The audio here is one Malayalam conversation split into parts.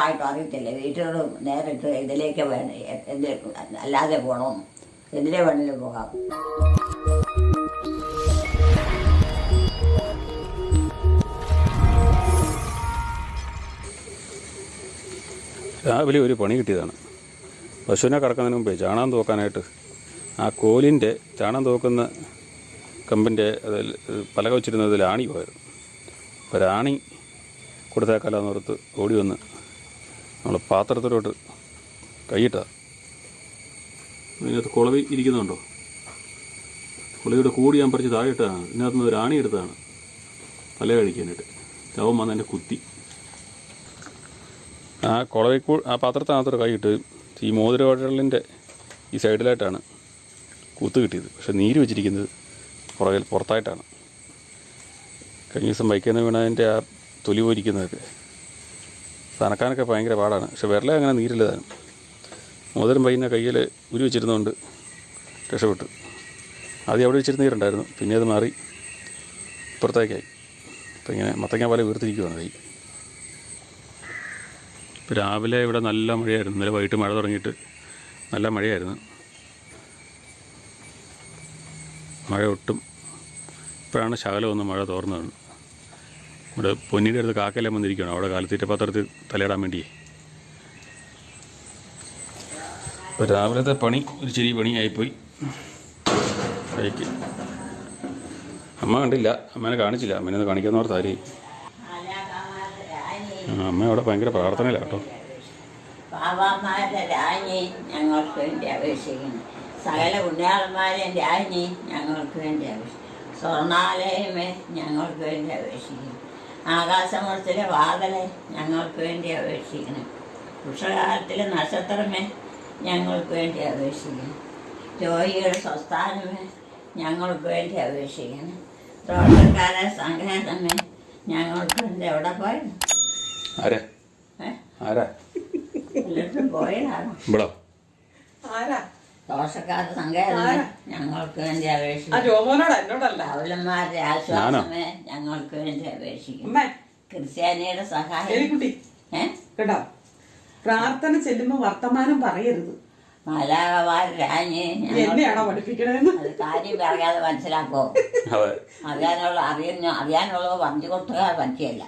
ആയിട്ട് അറിയത്തില്ല. വീട്ടിലോട് നേരിട്ട് ഇതിലേക്ക് വേണം എന്ത് അല്ലാതെ പോകണം. എന്തിനെ വേണമെങ്കിലും പോകാം. രാവിലെ ഒരു പണി കിട്ടിയതാണ്. പശുവിനെ കറക്കുന്നതിന് മുമ്പേ ചാണകം തൂക്കാനായിട്ട് ആ കോലിൻ്റെ ചാണകം തൂക്കുന്ന കമ്പിൻ്റെ അതിൽ പലക വെച്ചിരുന്നതിൽ ആണി പോയിരുന്നു. അപ്പോൾ ഒരാണി കൊടുത്തേക്കാലെന്ന് ഓർത്ത് ഓടി വന്ന് നമ്മൾ പാത്രത്തിലോട്ട് കൈയിട്ടതാണ്. അതിനകത്ത് കുളവി ഇരിക്കുന്നുണ്ടോ? കുളവിയുടെ കൂടി ഞാൻ പറിച്ച് താഴെ ഇട്ടതാണ്. ഇതിനകത്തുനിന്ന് ഒരു ആണി എടുത്തതാണ് പല കഴിക്കാനായിട്ട്. ചവം വന്ന് എന്നെ കുത്തി. ആ ആ പാത്രത്തിനകത്തൊരു കൈയിട്ട് ഈ മോതിരവഴലിൻ്റെ ഈ സൈഡിലായിട്ടാണ് കുത്ത് കിട്ടിയത്. പക്ഷെ നീര് വെച്ചിരിക്കുന്നത് പുറത്തായിട്ടാണ്. കഴിഞ്ഞ ദിവസം ബൈക്കിൽ വീണതിൻ്റെ ആ തൊലി പോയിരിക്കുന്നതൊക്കെ തനക്കാനൊക്കെ ഭയങ്കര പാടാണ്. പക്ഷെ വിരല അങ്ങനെ നീരില്ലതാണ്. മോതിരം പയ്യനെ കയ്യിൽ ഉരി വെച്ചിരുന്നതുകൊണ്ട് രക്ഷപ്പെട്ടു. ആദ്യം അവിടെ വെച്ചിരുന്ന നീരുണ്ടായിരുന്നു, പിന്നെ അത് മാറി പുറത്തേക്കായി. അപ്പം ഇങ്ങനെ മത്തങ്ങ പോലെ വീർത്തിരിക്കുകയാണ് കൈ. ഇപ്പോൾ രാവിലെ ഇവിടെ നല്ല മഴയായിരുന്നു. ഇന്നലെ വൈകിട്ട് മഴ തുടങ്ങിയിട്ട് നല്ല മഴയായിരുന്നു. മഴ ഒട്ടും ഇപ്പോഴാണ് ശകലം ഒന്ന് മഴ തോർന്നതാണ്. ഇവിടെ പൊന്നിയുടെ അടുത്ത് കാക്കയെല്ലാം വന്നിരിക്കുകയാണ്. അവിടെ കാലത്തീറ്റ പാത്രത്തിൽ തലയിടാൻ വേണ്ടിയേ. ഇപ്പോൾ രാവിലത്തെ പണി ഒരു ചെറിയ പണിയായിപ്പോയി. കഴിക്ക് അമ്മ കണ്ടില്ല, അമ്മേനെ കാണിച്ചില്ല. അമ്മേനെ ഒന്ന് കാണിക്കാമെന്ന് ഓർത്ത് ആരെയും. അമ്മ അവിടെ ഭയങ്കര പ്രാർത്ഥനയില്ല കേട്ടോ. പാവാമാരുടെ രാജ്ഞി ഞങ്ങൾക്ക് വേണ്ടി അപേക്ഷിക്കുന്നു. സകല പുണ്യാളന്മാരെ രാജ്ഞി ഞങ്ങൾക്ക് വേണ്ടി അപേക്ഷിക്കുന്നു. സ്വർണാലയമേ ഞങ്ങൾക്ക് വേണ്ടി അപേക്ഷിക്കുന്നു. ആകാശമൂർത്തിലെ വാതലെ ഞങ്ങൾക്ക് വേണ്ടി അപേക്ഷിക്കണം. ഉഷകാലത്തിലെ നക്ഷത്രമേ ഞങ്ങൾക്ക് വേണ്ടി അപേക്ഷിക്കണം. രോഗിയുടെ സ്വസ്ഥാനമേ ഞങ്ങൾക്ക് വേണ്ടി അപേക്ഷിക്കണം. തോട്ടക്കാരെ സംഘടനമേ ഞങ്ങൾക്ക് വേണ്ടി എവിടെ പോയത്? എല്ലായിടത്തും പോയതാണോ? ദോഷക്കാരുടെ സംഘടന ഞങ്ങൾക്ക് വേണ്ടി അപേക്ഷിക്കും. പൗലന്മാരുടെ ആശ്വാസമേ ഞങ്ങൾക്ക് വേണ്ടി അപേക്ഷിക്കും. ക്രിസ്ത്യാനിയുടെ സഹായം കേട്ടോ. പ്രാർത്ഥന ചെല്ലുമ്പോ വർത്തമാനം പറയരുത്. മലാകമാർ രാജ്ഞി എന്നെയാണോ പഠിപ്പിക്കണേന്ന് അത് കാര്യം പറയാതെ മനസ്സിലാക്കോ? അറിയാനുള്ളത് പറഞ്ഞു കൊടുക്കാൻ പറ്റിയല്ല.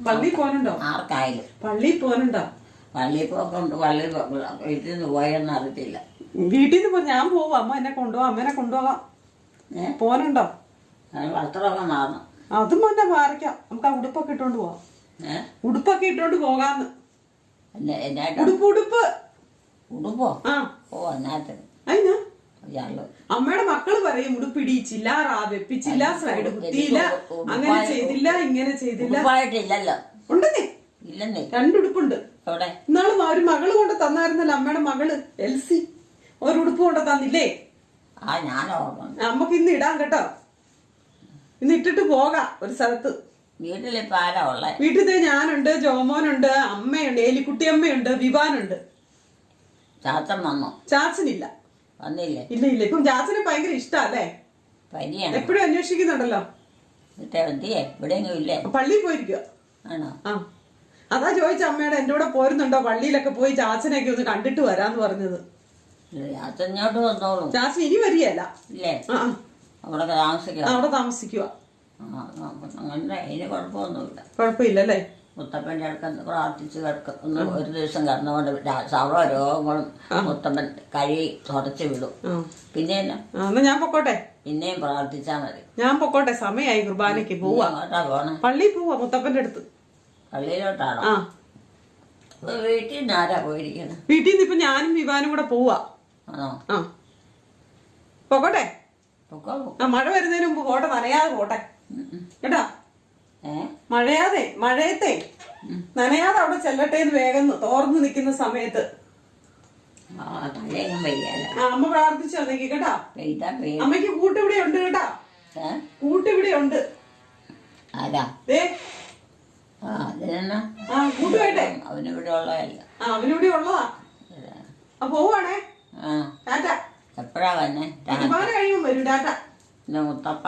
പള്ളി പോനുണ്ടോ? ആർക്കായാലും പള്ളി പോനുണ്ടോ? പള്ളിയിൽ പോക്കുണ്ട്. വീട്ടിൽ നിന്ന് പോയെന്ന് അറിയത്തില്ല. വീട്ടിൽ നിന്ന് ഞാൻ പോവും. അമ്മ എന്നെ കൊണ്ടുപോവാം, അമ്മേനെ കൊണ്ടുപോകാം. പോനുണ്ടോ? വസ്ത്രമൊക്കെ മാറണം. അതും മുന്നേ മാറിക്കാം. നമുക്ക് ആ ഉടുപ്പൊക്കെ ഇട്ടോണ്ട് പോവാം. ഉടുപ്പൊക്കെ ഇട്ടോണ്ട് പോകാന്ന്. ഉടുപ്പ് ഉടുപ്പോ? ആ ഓ അതിനകത്ത് അതിനാ ഇയാള് അമ്മയുടെ മക്കള് പറയും ഉടുപ്പിടിച്ചില്ല, വെപ്പിച്ചില്ല, സ്ലൈഡ് കുത്തിയില്ല, അങ്ങനെ ചെയ്തില്ല, ഇങ്ങനെ ചെയ്തില്ല. ഉടുപ്പായിട്ടില്ലല്ലോ. ഉണ്ടെന്നേ, ഇല്ലെന്നേ. രണ്ടുടുപ്പുണ്ട്. എവിടെ? ഇന്നാള് ഒരു മകള് കൊണ്ട് തന്നായിരുന്നല്ലോ, അമ്മയുടെ മകള് എൽസി. ഒരു ഉടുപ്പ് കൊണ്ട് തന്നില്ലേ? ആ ഞാൻ ഓർമ്മ. നമുക്ക് ഇന്ന് ഇടാൻ കേട്ടോ. ഇന്ന് ഇട്ടിട്ട് പോകാം ഒരു സ്ഥലത്ത്. വീട്ടിലിപ്പോ ആരാ ഉള്ളേ? വീട്ടിൽ ഞാനുണ്ട്, ജോമോനുണ്ട്, അമ്മയുണ്ട്, എലിക്കുട്ടിയമ്മയുണ്ട്, വിവാനുണ്ട്. ചാച്ചൻ വന്നോ? ചാച്ചനില്ല. വന്നില്ലേ? ഇല്ല ഇല്ല. ഇപ്പം ചാച്ചന് ഭയങ്കര ഇഷ്ടല്ലേ. പനിയാണ്. എപ്പോഴും അന്വേഷിക്കുന്നുണ്ടല്ലോ. ഇവിടെയെങ്കിലും ഇല്ലേ? പള്ളിയിൽ പോയിരിക്കുക. ആണോ? ആ അതാ ചോദിച്ച അമ്മയുടെ എന്റെ കൂടെ പോരുന്നുണ്ടോ, പള്ളിയിലൊക്കെ പോയി ചാച്ചനെയൊക്കെ ഒന്ന് കണ്ടിട്ട് വരാന്ന് പറഞ്ഞത്. ചാച്ചനോട്ട് വന്നോളൂ. ചാച്ചൻ ഇനി വരികയല്ല. ഇല്ലേ? അവിടെ താമസിക്കുക. അതിന് കുഴപ്പമൊന്നുമില്ല. കുഴപ്പമില്ലല്ലേ? മുത്തപ്പൻ്റെ അടുത്ത് പ്രാർത്ഥിച്ച് കിടക്കുന്നു. ഒരു ദിവസം കിടന്നുകൊണ്ട് സർവ്വ രോഗങ്ങളും മുത്തപ്പൻ കഴുകി തുടച്ച് വിടും. പിന്നെ എന്നാ ഞാൻ പൊക്കോട്ടെ. പിന്നെയും പ്രാർത്ഥിച്ചാ മതി. ഞാൻ പൊക്കോട്ടെ, സമയമായി കുർബാനയ്ക്ക് പോവാ. പള്ളിയിൽ പോവാ, മുത്തപ്പന്റെ അടുത്ത്. പള്ളിയിലോട്ടാണോ? ആ വീട്ടിൽ നിന്ന് ആരാ പോയിരിക്കുന്നത്? വീട്ടിൽ നിന്ന് ഇപ്പൊ ഞാനും വിവാനും കൂടെ പോവാ. ആണോ? ആ പൊക്കോട്ടെ. പൊക്കോ. മഴ വരുന്നതിന് മുമ്പ് പോട്ടെ, നനയാതെ പോട്ടെ കേട്ടാ. മഴയത്തെ നനയാതെ അവിടെ ചെല്ലട്ടെ എന്ന് വേഗം തോർന്നു നിൽക്കുന്ന സമയത്ത്. അമ്മ പ്രാർത്ഥിച്ചു വന്നേക്ക് കേട്ടാ. അമ്മയ്ക്ക് കൂട്ടിവിടെ ഉണ്ട് കേട്ടാ. കൂട്ടിവിടെ ഉണ്ട്. കൂട്ടുവേട്ടെ. അവനിവിടെ ഉള്ളതല്ല. അവനിവിടെ ഉള്ളതാ. പോവാണേ. എപ്പോഴാ വന്നെ? കഴിയുമ്പോ വരും. ടാറ്റ. എന്റെ മുത്തപ്പ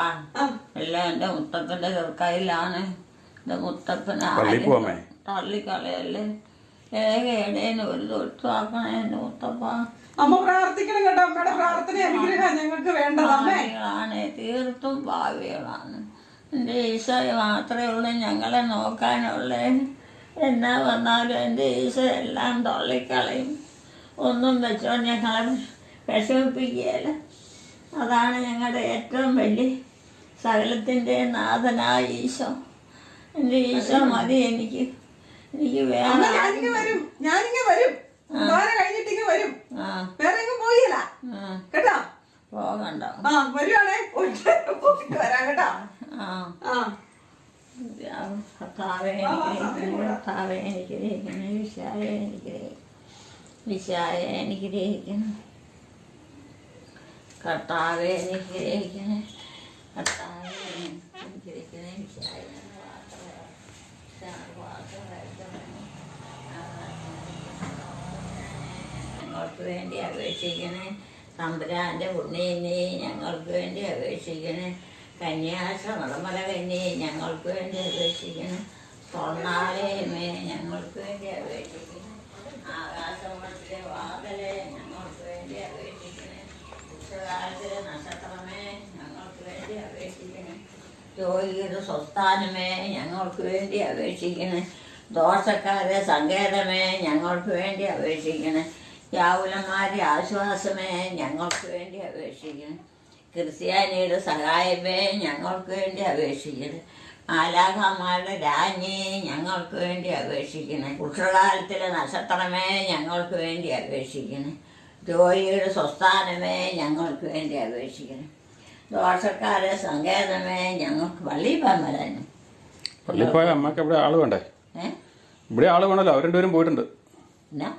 എല്ലാം എന്റെ മുത്തപ്പന്റെ കയ്യിലാണ്. എന്റെ മുത്തപ്പന തള്ളിക്കളയല്ലേ. ഏകേടേന് ഒരു തൊട്ടാക്കണേന്ന് മുത്തപ്പ. അമ്മ പ്രാർത്ഥിക്കണം കേട്ടോ. അമ്മയുടെ പ്രാർത്ഥന അനുഗ്രഹം ഞങ്ങൾക്ക് വേണ്ടത് അമ്മേ. ഭാവികളാണ്, തീർത്തും ഭാവികളാണ്. എൻ്റെ ഈശോയെ മാത്രമേ ഉള്ളൂ ഞങ്ങളെ നോക്കാനുള്ളേ. എന്നാ വന്നാലും എൻ്റെ ഈശോ എല്ലാം തള്ളിക്കളയും. ഒന്നും വെച്ചോ ഞങ്ങളെ വിഷമിപ്പിക്കുകയില്ല. അതാണ് ഞങ്ങളുടെ ഏറ്റവും വലിയ സകലത്തിൻ്റെ നാഥനായ ഈശോ. എൻ്റെ ഈശോ മതി എനിക്ക്. വേറെ ഞാനിങ്ങ് വരും. കഴിഞ്ഞിട്ടിങ്ങ് വരും. വേറെ എങ്ങും പോയില്ല കേട്ടോ. പോകണ്ട. വരുവാണേ വരാം കേട്ടോ. കർത്താവേ അനുഗ്രഹിക്കണം. വിശായെ അനുഗ്രഹിക്കണം. കർത്താവേ അനുഗ്രഹിക്കണേ. കർത്താവേ അനുഗ്രഹിക്കണേ. വിശായ ഞങ്ങൾക്ക് വേണ്ടി അപേക്ഷിക്കണേ. തമ്പുരാൻ്റെ പുണ്യനെ ഞങ്ങൾക്ക് വേണ്ടി അപേക്ഷിക്കണേ. കന്യാസ മടമല കന്യെ ഞങ്ങൾക്ക് വേണ്ടി അപേക്ഷിക്കണം. സ്വർണ്ണാലയമേ ഞങ്ങൾക്ക് വേണ്ടി അപേക്ഷിക്കണം. ആകാശമേ വാതലെ ഞങ്ങൾക്ക് വേണ്ടി അപേക്ഷിക്കണം. ഉച്ചകാലത്തിലെ നക്ഷത്രമേ ഞങ്ങൾക്ക് വേണ്ടി അപേക്ഷിക്കണം. രോഗിയുടെ സ്വസ്ഥാനമേ ഞങ്ങൾക്ക് വേണ്ടി അപേക്ഷിക്കണം. ദോഷക്കാരെ സങ്കേതമേ ഞങ്ങൾക്ക് വേണ്ടി അപേക്ഷിക്കണം. യാവുലന്മാരുടെ ആശ്വാസമേ ഞങ്ങൾക്ക് വേണ്ടി അപേക്ഷിക്കണം. ക്രിസ്ത്യാനിയുടെ സഹായമേ ഞങ്ങൾക്ക് വേണ്ടി അപേക്ഷിക്കണം. മാലാഖമാരുടെ രാജ്ഞി ഞങ്ങൾക്ക് വേണ്ടി അപേക്ഷിക്കണം. ഉഷകാലത്തിലെ നക്ഷത്രമേ ഞങ്ങൾക്ക് വേണ്ടി അപേക്ഷിക്കണം. രോഗിയുടെ സ്വസ്ഥാനമേ ഞങ്ങൾക്ക് വേണ്ടി അപേക്ഷിക്കണം. ദോഷക്കാരെ സങ്കേതമേ ഞങ്ങൾക്ക് പള്ളിയിൽ പോകാൻ വരാനും. പള്ളിയിൽ പോയാൽ അമ്മക്ക് ഇവിടെ ആള് വേണ്ടേ? ഇവിടെ ആള് വേണമല്ലോ. അവർ രണ്ടുപേരും പോയിട്ടുണ്ട്. എന്നാ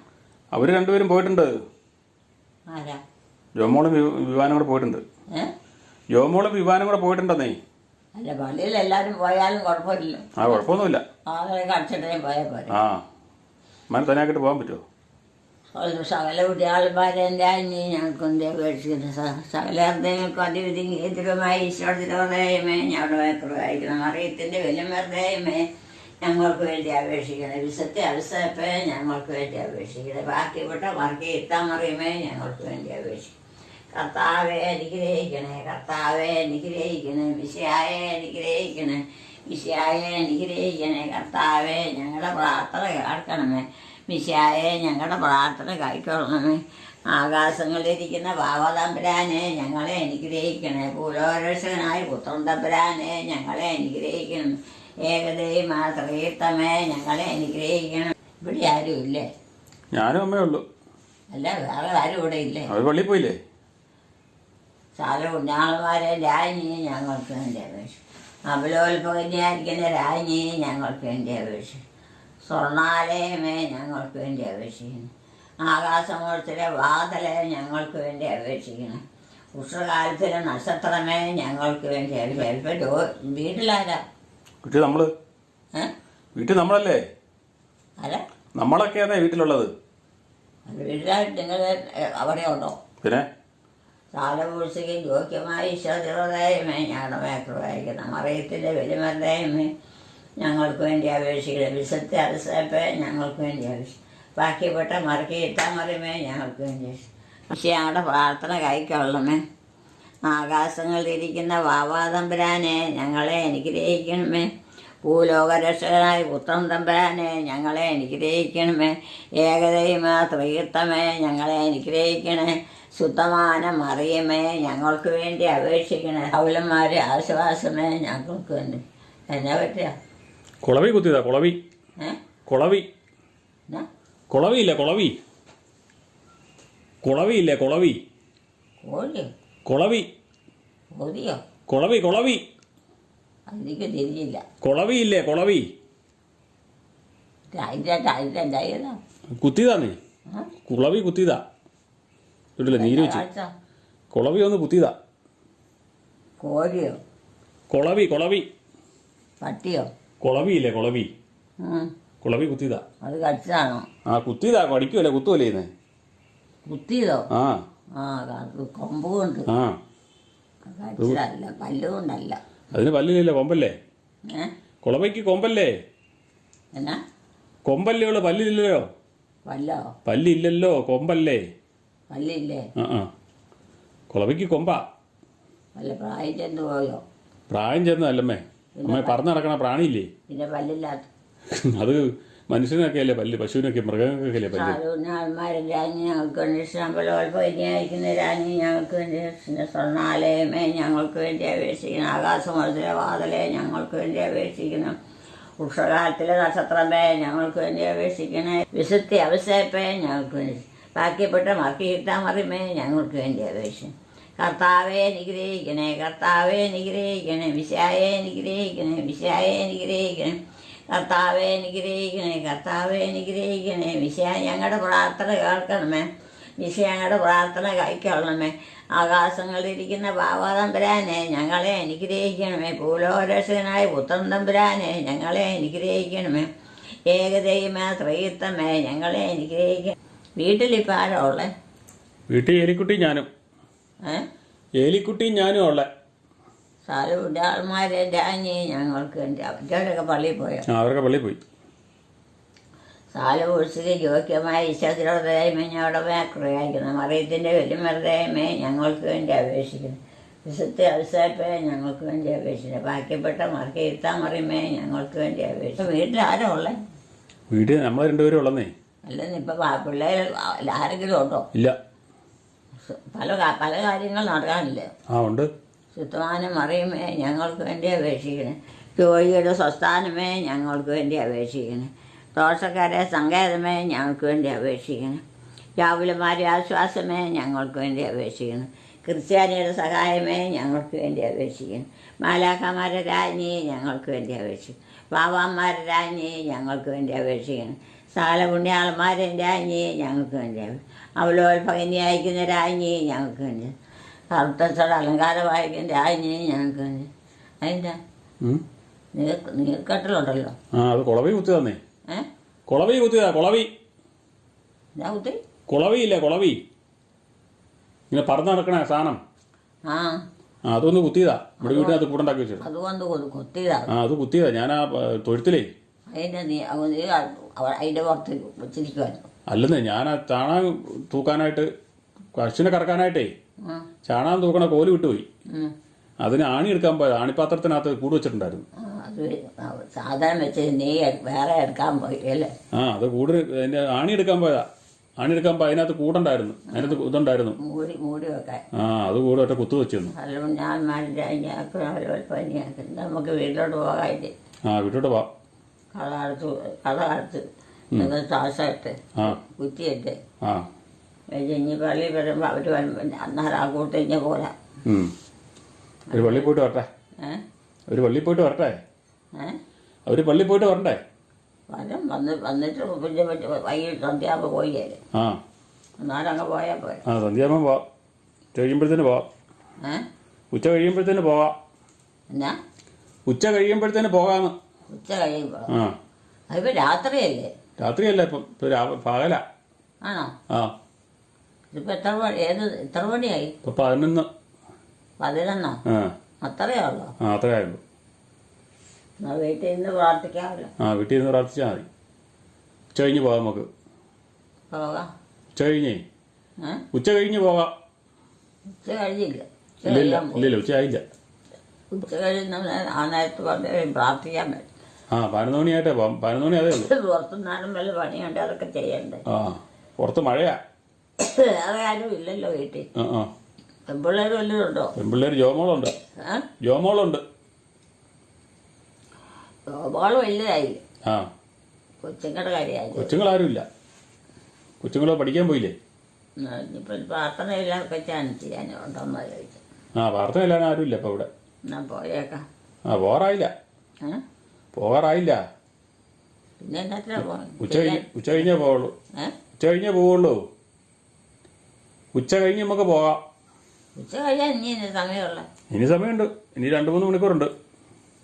അവർ രണ്ടുപേരും പോയിട്ടുണ്ട്. ആരാ? ജോമോളും വിവാനും കൂടെ പോയിട്ടുണ്ട്. ജോമോളും വിവാനും കൂടെ പോയിട്ടുണ്ടെന്നേ. അല്ല, പള്ളിയിൽ എല്ലാവരും പോയാലും കുഴപ്പമില്ല. കുഴപ്പമൊന്നുമില്ല. ആളുകളെ കടിച്ചിട്ടേ പോയാൽ പോരെ. അമ്മ തനിയാക്കിട്ട് പോകാൻ പറ്റുമോ? സകല കുട്ടിയാൾമാരെ ഇനി ഞങ്ങൾക്ക് അപേക്ഷിക്കുന്നു. സകല ഹൃദയങ്ങൾക്കും അതിവിധികരമായി ഈശ്വരത്തിലമേ ഞങ്ങളുടെ മേക്കുറവായിരിക്കണം. അറിയത്തിൻ്റെ വലിയമേ ഞങ്ങൾക്ക് വേണ്ടി അപേക്ഷിക്കണം. വിശുദ്ധ അൽസപ്പേ ഞങ്ങൾക്ക് വേണ്ടി അപേക്ഷിക്കണം. ബാക്കിപ്പെട്ട മറിയമേ ഞങ്ങൾക്ക് വേണ്ടി അപേക്ഷിക്കണം. കർത്താവെ അനുഗ്രഹിക്കണേ. കർത്താവെ അനുഗ്രഹിക്കണേ. വിശയായെ അനുഗ്രഹിക്കണേ. വിശയായെ അനുഗ്രഹിക്കണേ. കർത്താവെ ഞങ്ങളുടെ പ്രാർത്ഥന കേൾക്കണമേ. മിശിഹായെ ഞങ്ങളുടെ പ്രാർത്ഥന കൈക്കൊള്ളണമേ. ആകാശങ്ങളിലിരിക്കുന്ന ഭാവതമ്പുരാനെ ഞങ്ങളെ അനുഗ്രഹിക്കണേ. ഭൂലോരക്ഷകനായ പുത്രൻ തമ്പുരാനെ ഞങ്ങളെ അനുഗ്രഹിക്കണം. ഏകദൈവ ത്രിത്വമേ ഞങ്ങളെ അനുഗ്രഹിക്കണം. ഇവിടെ ആരും ഇല്ലേ? ഞാനും അമ്മയേ ഉള്ളൂ. അല്ല, വേറെ ആരും ഇവിടെ ഇല്ലേ? അവർ പള്ളിയിൽ പോയില്ലേ? സാല കുഞ്ഞാളന്മാരെ രാജ്ഞി ഞങ്ങൾക്ക് വേണ്ടി അപേക്ഷിക്കും. അബലോൽപകന്യായിരിക്കുന്ന രാജ്ഞി ഞങ്ങൾക്ക് വേണ്ടി അപേക്ഷിക്കും. സ്വർണ്ണാലയമേ ഞങ്ങൾക്ക് വേണ്ടി അപേക്ഷിക്കണം. ആകാശമോളത്തിലെ വാതലെ ഞങ്ങൾക്ക് വേണ്ടി അപേക്ഷിക്കണം. ഉഷകാലത്തിലെ നക്ഷത്രമേ ഞങ്ങൾക്ക് വേണ്ടി അപേക്ഷിക്കും. വീട്ടിലാരാ? വീട്ടിൽ നമ്മള്. വീട്ടിൽ നമ്മളല്ലേ? അല്ല, നമ്മളൊക്കെയാണേ വീട്ടിലുള്ളത്. വീട്ടിലായിട്ട് നിങ്ങൾ അവിടെ ഉണ്ടോ? പിന്നെ സാലപൂഴ്ചയ്ക്കും യോഗ്യമായ ഈശ്വരമേ ഞങ്ങളുടെ മേക്കുറവായിരിക്കണം. മറിയത്തിൻ്റെ വലിയമേ ഞങ്ങൾക്ക് വേണ്ടി അപേക്ഷിക്കണം. വിശുദ്ധ അൽസപ്പേ ഞങ്ങൾക്ക് വേണ്ടി അപേക്ഷിക്കും. ബാക്കിപ്പെട്ട മറിയമേ ഞങ്ങൾക്ക് വേണ്ടി അപേക്ഷിക്കും. പക്ഷേ ഞങ്ങളുടെ പ്രാർത്ഥന കൈക്കൊള്ളണമേ. ആകാശങ്ങളിലിരിക്കുന്ന വാവാതമ്പുരാനെ ഞങ്ങളെ അനുഗ്രഹിക്കണമേ. ഭൂലോകരക്ഷകനായ പുത്രൻ തമ്പുരാനെ ഞങ്ങളെ അനുഗ്രഹിക്കണമേ. ഏകദൈവ ത്രിത്വമേ ഞങ്ങളെ അനുഗ്രഹിക്കണേ. ശുദ്ധമാന മറിയമേ ഞങ്ങൾക്ക് വേണ്ടി അപേക്ഷിക്കണേ. പൗലന്മാരുടെ ആശ്വാസമേ ഞങ്ങൾക്ക് വേണ്ടി. എന്നാ പറ്റുക? കുളവി കുത്തിയതാ. കുളവി. കുളവി. കുളവിയില്ലേ? കുളവി. കുളവിയില്ലേ? കുളവി. കോഴിയോ? കുളവി. കോഴിയോ? കുളവി. കുളവി. അതിലേക്ക് തിരിഞ്ഞില്ല. കുളവിയില്ലേ? കുളവി. അതിൻ്റെ കുത്തിയതാ. നീ കുളവി കുത്തിയതാ. വീട്ടിലെ നീര് വെച്ച് കുളവി ഒന്ന് കുത്തിയതാ. കോഴിയോ? കുളവി. കുളവി. പട്ടിയോ? കുളവിയില്ലേ? കുളവി. കുളവി കുത്തിയതാ. അത് കടിച്ചതാണോ? കുത്തിയതാ. കടിക്കുമല്ലേ? കുത്തുമല്ലേ ഇന്ന്? കുത്തിയതോ? കൊമ്പ് കൊണ്ട്. കടിച്ചതല്ല, പല്ലുകൊണ്ടല്ല. അതിന് പല്ലില്ലല്ലോ, കൊമ്പല്ലേ? കുളവയ്ക്ക് കൊമ്പല്ലേ? എന്നാ കൊമ്പല്ലേ ഉള്ളു, പല്ലില്ലല്ലോ. പല്ലോ? പല്ലില്ലല്ലോ, കൊമ്പല്ലേ. പല്ലില്ലേ? ആ കുളവിക്ക് കൊമ്പാ. വല്ല പ്രായം ചെന്ന് പോയോ? പ്രായം ചെന്നതല്ലമ്മേ, അമ്മ പറന്ന് നടക്കണ പ്രാണിയില്ലേ. പിന്നെ പല്ലില്ലാത്ത അത് മനുഷ്യനൊക്കെ അല്ലേ പല്ല്, പശുവിനൊക്കെ മൃഗങ്ങൾക്കൊക്കെ അല്ലേ പല്ല്. സാധുനാൾമാരും രാജ്ഞി ഞങ്ങൾക്ക് വേണ്ടി ശമ്പലോൽപ്പനിയായിരിക്കുന്ന രാജ്ഞി ഞങ്ങൾക്ക് വേണ്ടി സ്വർണ്ണാലയമേ ഞങ്ങൾക്ക് വേണ്ടി അപേക്ഷിക്കണം. ആകാശമോളത്തിലെ വാതിലെ ഞങ്ങൾക്ക് വേണ്ടി അപേക്ഷിക്കണം. ഉഷകാലത്തിലെ നക്ഷത്രമേ ഞങ്ങൾക്ക് വേണ്ടി അപേക്ഷിക്കണേ. വിശുദ്ധി അവസരപ്പേ ഞങ്ങൾക്ക് വേണ്ടി ബാക്കിപ്പെട്ട മറിമേ ഞങ്ങൾക്ക് വേണ്ടി അപേക്ഷിക്കണം. കർത്താവെ അനുഗ്രഹിക്കണേ, കർത്താവെ അനുഗ്രഹിക്കണേ, വിശായെ അനുഗ്രഹിക്കണേ, വിശായെ അനുഗ്രഹിക്കണേ, കർത്താവെ അനുഗ്രഹിക്കണേ, കർത്താവെ അനുഗ്രഹിക്കണേ. വിശാ ഞങ്ങളുടെ പ്രാർത്ഥന കേൾക്കണമേ, വിശ ഞങ്ങളുടെ പ്രാർത്ഥന കൈക്കൊള്ളണമേ. ആകാശങ്ങളിലിരിക്കുന്ന ബാബാതമ്പുരാനെ ഞങ്ങളെ അനുഗ്രഹിക്കണമേ. പൂലോരക്ഷകനായ പുത്രൻ തമ്പുരാനെ ഞങ്ങളെ അനുഗ്രഹിക്കണമേ. ഏകദൈവമേ ത്രയീത്വമേ ഞങ്ങളെ അനുഗ്രഹിക്കണം. വീട്ടിലിപ്പോൾ ആരാ ഉള്ളേ? വീട്ടിൽ എലിക്കുട്ടി ഞാനും. എലിക്കുട്ടിയും ഞാനും ഉള്ളേ. സാലുവിൻ്റെ ആൾമാരെ രാഞ്ഞി ഞങ്ങൾക്ക് വേണ്ടി അവരുടെ പള്ളിയിൽ പോയോ? അവരൊക്കെ പള്ളിയിൽ പോയി. സാല ഒഴിച്ചിട്ട് യോഗ്യമായ ഈശ്വരമേ ഞങ്ങളുടെ മേഖലയായിരിക്കുന്നു. മറിയത്തിൻ്റെ വലിയമൃതയമേ ഞങ്ങൾക്ക് വേണ്ടി അപേക്ഷിക്കുന്നു. വിശുദ്ധ അവസരപ്പേ ഞങ്ങൾക്ക് വേണ്ടി അപേക്ഷിക്കുന്നു. ബാക്കിപ്പെട്ട മറിയിരുത്താൻ മറിയുമേ ഞങ്ങൾക്ക് വേണ്ടി അപേക്ഷിക്കുന്നു. വീട്ടിൽ ആരാ ഉള്ളേ? വീട്ടിൽ നമ്മൾ രണ്ടുപേരും ഉള്ളന്നേ. അല്ലെന്ന് ഇപ്പം പിള്ളേർ ആരെങ്കിലും ഉണ്ടോ? ഇല്ല. പല കാര്യങ്ങൾ നടക്കാനില്ലേ? ഉണ്ട്. ശുദ്ധവാനം മറിയുമേ ഞങ്ങൾക്ക് വേണ്ടി അപേക്ഷിക്കണേ. ജോലിയുടെ സ്വസ്ഥാനമേ ഞങ്ങൾക്ക് വേണ്ടി അപേക്ഷിക്കണേ. ദോഷക്കാരെ സങ്കേതമേ ഞങ്ങൾക്ക് വേണ്ടി അപേക്ഷിക്കണം. രാവുലമാരെ ആശ്വാസമേ ഞങ്ങൾക്ക് വേണ്ടി അപേക്ഷിക്കണം. ക്രിസ്ത്യാനിയുടെ സഹായമേ ഞങ്ങൾക്ക് വേണ്ടി അപേക്ഷിക്കണം. മാലാഖമാരുടെ രാജ്ഞി ഞങ്ങൾക്ക് വേണ്ടി അപേക്ഷിക്കണം. ബാബാമാരുടെ രാജ്ഞി ഞങ്ങൾക്ക് വേണ്ടി അപേക്ഷിക്കണം. സകല പുണ്യാളന്മാരെ രാജ്ഞി ഞങ്ങൾക്ക് വേണ്ടി അവലോൽഭഗനി അയക്കുന്ന രാജ്ഞി ഞങ്ങൾക്ക് വേണ്ടി കറുത്തച്ചട അലങ്കാരം വായിക്കുന്ന രാജ്ഞി ഞങ്ങൾക്ക് വേണ്ടി. അതിൻ്റെ നീർക്കെട്ടലുണ്ടല്ലോ. അത് കുളവി കുത്തി തന്നേ. കുളവി കുത്തിയതാ. കുളവി കുളവിയില്ലേ, കുളവി ഇങ്ങനെ പറന്ന് നടക്കണ സാധനം. അതൊന്ന് കുത്തിയതാ. ഇവിടെ വീട്ടിനകത്ത് കൂട്ടുണ്ടാക്കി വെച്ചത്. അതുകൊണ്ട് കുത്തിയതാ. അത് കുത്തിയതാ. ഞാൻ ആ തൊഴുത്തിലേ അതിന്റെ പുറത്ത് വെച്ചിരിക്കുവായിരുന്നു. അല്ലെന്നേ, ഞാൻ ആ ചാണകം തൂക്കാനായിട്ട് കർശിനെ കറക്കാനായിട്ടേ ചാണകം തൂക്കണ കോല് വിട്ടുപോയി. അതിന് ആണി എടുക്കാൻ പോയത്. ആണിപ്പാത്രത്തിനകത്ത് കൂട് വെച്ചിട്ടുണ്ടായിരുന്നു. അത് സാധാരണ വെച്ച് നീ വേറെ എടുക്കാൻ പോയി അല്ലേ? അത് കൂട് അതിന്റെ ആണി എടുക്കാൻ പോയതാ. ആണി എടുക്കാൻ പോയി. അതിനകത്ത് കൂടുണ്ടായിരുന്നു, അതിനകത്ത് ഇതുണ്ടായിരുന്നു. മൂടി വെക്കാൻ. അത് കൂടെ ഒറ്റ കുത്തു വെച്ചു. ഞാൻ നമുക്ക് വീട്ടിലോട്ട് പോകാതെ വീട്ടിലോട്ട് പോവാം. കട ശ്വാസമായിട്ട് കുറ്റിയിട്ട് ഇനി പള്ളി വരുമ്പോൾ അവർ അന്നേരം ആ കൂട്ട് കഴിഞ്ഞ പോരാ. ഒരു പള്ളി പോയിട്ട് വരട്ടെ. ഒരു പള്ളി പോയിട്ട് വരട്ടെ. അവര് പള്ളി പോയിട്ട് വരണ്ടേ? വരും. വന്നിട്ട് പിന്നെ വൈകിട്ട് സന്ധ്യാകുമ്പോൾ പോയില്ലേ? അന്നേരം അങ്ങ് പോയാൽ പോരെ. സന്ധ്യാകുമ്പോൾ പോവാം. ഉച്ച കഴിയുമ്പോഴത്തേന് പോവാം. ഉച്ച കഴിയുമ്പോഴത്തേന് പോവാം. എന്നാ ഉച്ച കഴിയുമ്പോഴത്തേന് പോകാമെന്ന്. ഉച്ച കഴിയുമ്പോൾ? അതിപ്പോൾ രാത്രിയല്ലേ? രാത്രിയല്ല, ഇപ്പം പകല. ആണോ? ഇതിപ്പോൾ എത്ര മണിയായി? ഇപ്പം 11. 11? അത്രയേ ഉള്ളൂ? അത്രയായുള്ളൂ. എന്നാൽ വീട്ടിൽ നിന്ന് പ്രാർത്ഥിക്കാമല്ലോ. വീട്ടിൽ നിന്ന് പ്രാർത്ഥിച്ചാൽ മതി. ഉച്ച കഴിഞ്ഞ് പോകാം നമുക്ക്. പോകാം. ഉച്ച കഴിഞ്ഞേ ഉച്ച കഴിഞ്ഞ് പോകാം. ഉച്ച കഴിഞ്ഞില്ല. ഇല്ല ഉച്ച ആയില്ല. ഉച്ച കഴിയുന്ന ആ നേരത്ത് പ്രാർത്ഥിക്കാൻ പറ്റും. 11 മണിയായിട്ടേ പോകാം. 11 മണി അതേ ഉള്ളൂ. പുറത്തുനിന്നാലും വല്ല പണിയുണ്ട്, അതൊക്കെ ചെയ്യണ്ടേ? പുറത്ത് മഴയാ. വേറെ ആരും ഇല്ലല്ലോ വീട്ടിൽ. പെൺപിള്ളേർ വല്ലതും ഉണ്ടോ? പെൺപിള്ളേർ ജോമോളുണ്ട്. ജോമോളുണ്ട്. ജോമോള് വലുതായി. കൊച്ചുങ്ങളുടെ കാര്യമായി. കൊച്ചുങ്ങളാരും ഇല്ല. കൊച്ചുങ്ങളോ പഠിക്കാൻ പോയില്ലേ? ഇപ്പം പ്രാർത്ഥനയെല്ലാം വെച്ചാണ് ചെയ്യാനുണ്ടോന്ന് ചോദിച്ചു. പ്രാർത്ഥന ഇല്ലാതെ ആരും ഇല്ല ഇപ്പം ഇവിടെ. എന്നാ പോയേക്കാം. പോകാറായില്ല. പോകാറായില്ല. പിന്നെ എന്നാ ഉച്ച കഴിഞ്ഞേ പോവുള്ളൂ. ഉച്ച കഴിഞ്ഞേ പോവുള്ളൂ. ഉച്ച കഴിഞ്ഞ് നമുക്ക് പോകാം. ഉച്ച കഴിയാൻ ഇനി സമയമുള്ള? ഇനി സമയമുണ്ട്. ഇനി 2-3 മണിക്കൂറുണ്ട്.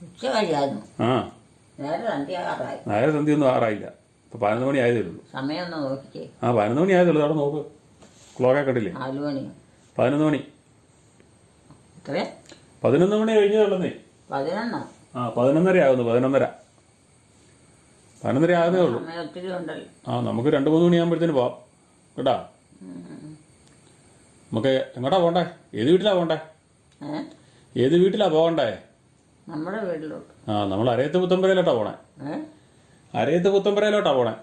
ഉച്ച കഴിയായിരുന്നു. നേരെ സന്ധ്യയാറായി. നേരെ സന്ധ്യ ഒന്നും ആറായില്ല. ഇപ്പൊ 11 മണി ആയതേ ഉള്ളൂ. സമയം ഒന്ന് നോക്കിക്കേ. 11 മണി ആയതേ ഉള്ളൂ. അവിടെ നോക്ക്, ക്ലോക്കെ കണ്ടില്ലേ? 4 മണി. 11 മണി. എത്ര? 11 മണി കഴിഞ്ഞതുള്ളന്നേ. 11? 11:30 ആകുന്നു. 11:30. 11:30 ആകുന്നേ ഉള്ളൂ. സമയം ഒത്തിരി ഉണ്ടല്ലോ. ആ നമുക്ക് 2-3 മണിയാകുമ്പോഴത്തേന് പോവാം കേട്ടാ. നമുക്ക് എങ്ങോട്ടാ പോകണ്ടേ? ഏത് വീട്ടിലാണ് പോകണ്ടേ? ഏത് വീട്ടിലാണ് പോകണ്ടേ? നമ്മുടെ വീട്ടിലോട്ട്. നമ്മൾ അരയത്ത് പുത്തമ്പരയിലോട്ടാ പോണേ. അരയത്ത് പുത്തമ്പരയിലോട്ടാ പോണേ.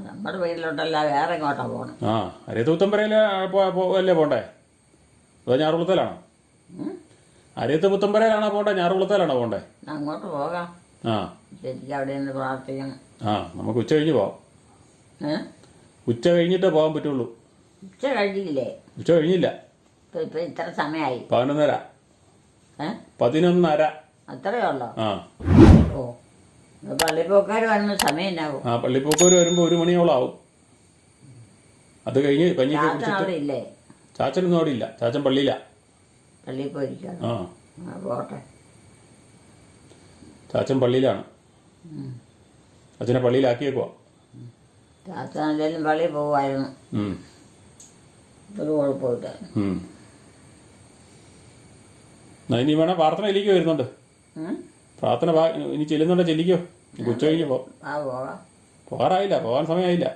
നമ്മുടെ വീട്ടിലോട്ടല്ല, വേറെ എങ്ങോട്ടാ പോണേ? അരയത്ത് പുത്തമ്പരയില് അല്ലേ പോണ്ടേ? അതോ ഞാറുകുളത്തേലാണോ? അരയത്ത് പുത്തമ്പരയിലാണോ പോണ്ടേ? ഞാറുകുളത്തേലാണോ പോണ്ടേ? അങ്ങോട്ട് പോകാം. ശരിക്കും അവിടെ നിന്ന് പ്രാർത്ഥിക്കണം. നമുക്ക് ഉച്ച കഴിഞ്ഞ് പോവാം. ഉച്ച കഴിഞ്ഞിട്ടേ പോകാൻ പറ്റുള്ളൂ. ഉച്ച കഴിഞ്ഞില്ലേ? ഉച്ച കഴിഞ്ഞില്ല. ഇപ്പൊ ഇത്ര സമയമായി. 11:30. 11:30. അത്രയേ ഉള്ളോ? ഓ, പള്ളിപ്പോക്കാർ വരുന്ന സമയം ഉണ്ടാവും. പള്ളിപ്പോക്കാർ വരുമ്പോ 1 മണിയോളം ആവും. അത് കഴിഞ്ഞ് കഞ്ഞിക്ക് അവിടെ ഇല്ലേ? ചാച്ചനൊന്നും അവിടെ ഇല്ല. ചാച്ചൻ പള്ളിയില്ല. പള്ളിയിൽ പോയിരിക്കാം. പോട്ടെ. ചാച്ചൻ പള്ളിയിലാണ്. അച്ഛനെ പള്ളിയിലാക്കിയേക്കുവാ. ചാച്ചൻ എന്തെങ്കിലും പള്ളിയിൽ പോകുമായിരുന്നു. ഒരു കുഴപ്പമില്ലായിരുന്നു. ഇനി വേണേ പ്രാർത്ഥനയിലേക്ക് വരുന്നുണ്ട്. പ്രാർത്ഥന ഇനി ചെല്ലുന്നുണ്ടോ? ചെല്ലിക്കോ. ഉച്ച കഴിഞ്ഞ് പോകാം. പോകാറായില്ല. പോകാൻ സമയമായില്ല.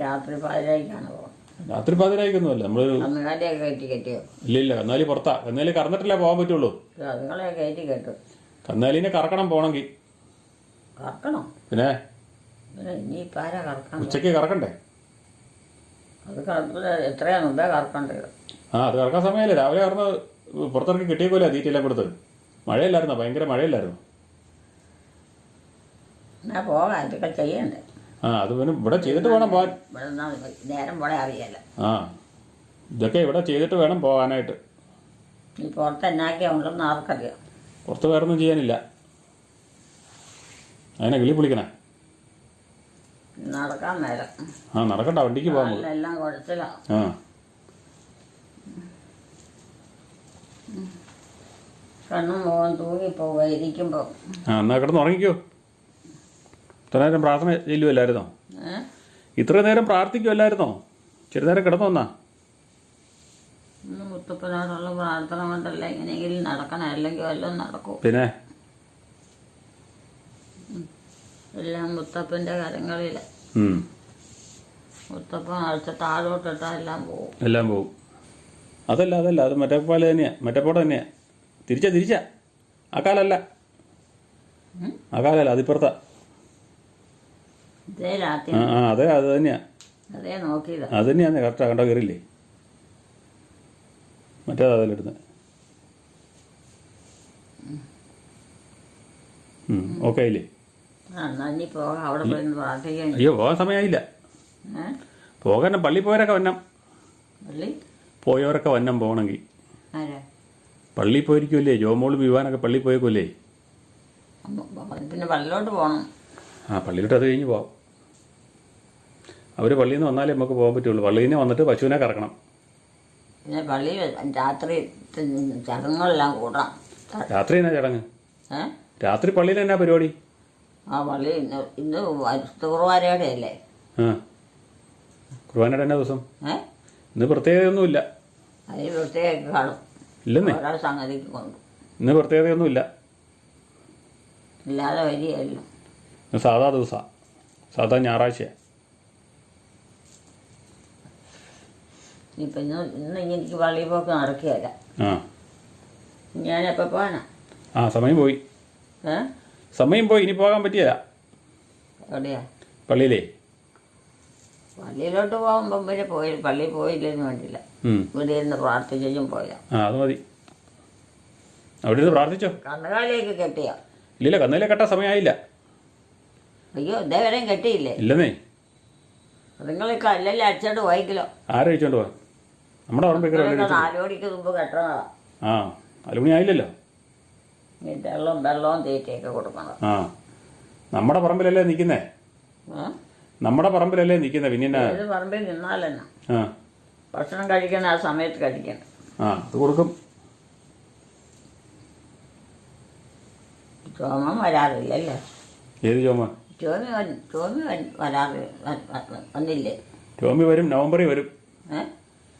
രാത്രി 11:30 പോകാം. രാത്രി 11:30 നമ്മൾ കന്നുകാലിയൊക്കെ കയറ്റി കെട്ടിയോ? ഇല്ല. കന്നാലി പുറത്താ. കന്നാലി കറന്നിട്ടില്ല പോകാൻ പറ്റുള്ളൂ. അതുങ്ങളെ കയറ്റി കെട്ടും. കന്നാലിനെ കറക്കണം പോണെങ്കിൽ. കറക്കണോ? പിന്നെ ഇനിയിപ്പോൾ ആരാ കറക്കാൻ? ഉച്ചയ്ക്ക് കറക്കണ്ടേ? അത് എത്രയാണ് മുമ്പേ കറക്കേണ്ടത്? അത് കറക്കാൻ സമയമല്ലേ. രാവിലെ കറന്ന് പുറത്തിറക്കി കിട്ടിയേക്കോല്ലേ തീറ്റയെല്ലാം കൊടുത്ത്. മഴയില്ലായിരുന്നോ? ഭയങ്കര മഴയില്ലായിരുന്നു. എന്നാ പോകാം. ഇതൊക്കെ ചെയ്യണ്ടേ? അത് പിന്നെ ഇവിടെ ചെയ്തിട്ട് വേണം പോകാൻ. നേരം പോണേ അറിയാലോ. ഇതൊക്കെ ഇവിടെ ചെയ്തിട്ട് വേണം പോകാനായിട്ട്. ഈ പുറത്ത് എന്നാക്കിയാ ഉണ്ടെന്ന് ആർക്കറിയാം. പുറത്ത് വേറൊന്നും ചെയ്യാനില്ല. അതിനെ കിളി പൊളിക്കണേ. നടക്കാൻ നേരം. നടക്കണ്ട. വണ്ടിക്ക് പോകാൻ. എല്ലാം കുഴച്ചിലാണ്. കണ്ണും മുഖം തൂങ്ങിപ്പോവുക ഇരിക്കുമ്പോൾ. എന്നാ കിടന്ന് ഉറങ്ങിക്കോ. ഇത്ര നേരം പ്രാർത്ഥന ചെല്ലുമല്ലായിരുന്നോ? ഇത്ര നേരം പ്രാർത്ഥിക്കുമല്ലായിരുന്നോ? ചെറു നേരം കിടന്നു വന്നാ. മുത്തപ്പനോടുള്ള പ്രാർത്ഥന കൊണ്ടല്ല എങ്ങനെയെങ്കിലും നടക്കണം. അല്ലെങ്കിൽ വല്ലതും നടക്കും. പിന്നെ എല്ലാം മുത്തപ്പൻ്റെ കരങ്ങളിൽ. മുത്തപ്പൻ അഴിച്ച താഴോട്ടിട്ടാ എല്ലാം പോകും. അതല്ല അത് മറ്റേപ്പാല് തന്നെയാ. മറ്റേപ്പോടെ തന്നെയാ. തിരിച്ചാ ആ കാലല്ല. അതിപ്പുറത്താ. അതെ അത് തന്നെയാ. അത് തന്നെയാന്ന്. കറക്റ്റാ. കണ്ടോ? കയറിയില്ലേ? മറ്റേതാ അതിലിടുന്നത്. ഓക്കെ ആയില്ലേ? അയ്യോ പോകാൻ സമയമായില്ല. പോകാൻ പള്ളി പോയവരൊക്കെ വന്നം പോകണമെങ്കിൽ. പള്ളി പോയിരിക്കുമല്ലേ? ജോമോളും വിവാനൊക്കെ പള്ളി പോയേക്കുമല്ലേ? പിന്നെ പള്ളിയിലോട്ട് പോകണം. പള്ളിയിലോട്ട് അത് കഴിഞ്ഞ് പോവാം. അവർ പള്ളിയിൽ നിന്ന് വന്നാലേ നമുക്ക് പോകാൻ പറ്റുള്ളൂ. പള്ളിയിൽ നിന്ന് വന്നിട്ട് പശുവിനെ കറക്കണം. പിന്നെ പള്ളിയിൽ രാത്രി ചടങ്ങുകളെല്ലാം കൂടാം. രാത്രി എന്നാ ചടങ്ങ്? രാത്രി പള്ളിയിൽ എന്നാ പരിപാടി? പള്ളി ഇന്ന് കുർബാനയുടെ അല്ലേ? കുർബാനയുടെ എന്നാ ദിവസം? ഇന്ന് പ്രത്യേകതയൊന്നുമില്ല. അതിന് പ്രത്യേക കാണും. ഇല്ലെന്നേ. ഓരോ സംഗതിക്ക് കൊണ്ട് ഇന്ന് പ്രത്യേകതയൊന്നുമില്ല. ഇല്ലാതെ വരികയല്ലോ. സാധാ ദിവസമാണ്. സാധാ ഞായറാഴ്ചയാണ്. ഇപ്പം ഇന്ന് എനിക്ക് പള്ളിയിൽ പോക്ക് നടക്കുകയല്ല. ഞാനെപ്പോൾ പോകാനാ? സമയം പോയി. ഇനി പോകാൻ പറ്റിയല്ല. എവിടെയാ? പള്ളിയിലേ. പള്ളിയിലോട്ട് പോകുമ്പം പിന്നെ പള്ളിയിൽ പോയില്ലെന്ന് വേണ്ടില്ല. ഇവിടെ ഇരുന്ന് പ്രാർത്ഥിച്ചും പോയാ. അത് മതി. അവിടെ ഇരുന്ന് പ്രാർത്ഥിച്ചോ. കന്നുകാലിയൊക്കെ കെട്ടിയോ? ഇല്ല. കന്നുകാലിയെ കെട്ടാൻ സമയമായില്ല. അയ്യോ ഇതേവരെയും കെട്ടിയില്ലേ? ഇല്ലെന്നേ. നിങ്ങളൊക്കെ അല്ലല്ലേ അടിച്ചോണ്ട് പോയിക്കലോ? ആരഴിച്ചോണ്ട് പോവാ? നമ്മുടെ 4 മണിക്ക് മുമ്പ് കെട്ടണതാ. 4 മണി ആയില്ലല്ലോ. വെള്ളവും തീറ്റയൊക്കെ കൊടുക്കണം. നമ്മുടെ പറമ്പിലല്ലേ നിൽക്കുന്നേ? പിന്നെ പറമ്പിൽ നിന്നാലെന്നാ? ഭക്ഷണം കഴിക്കണം. ആ സമയത്ത് കഴിക്കണം. അത് കൊടുക്കും. ചോമം വരാറില്ലല്ലേ? ഏത് ചോമ? ടോമി വന്നില്ലേ? ടോമി വരും. നവംബറിൽ വരും.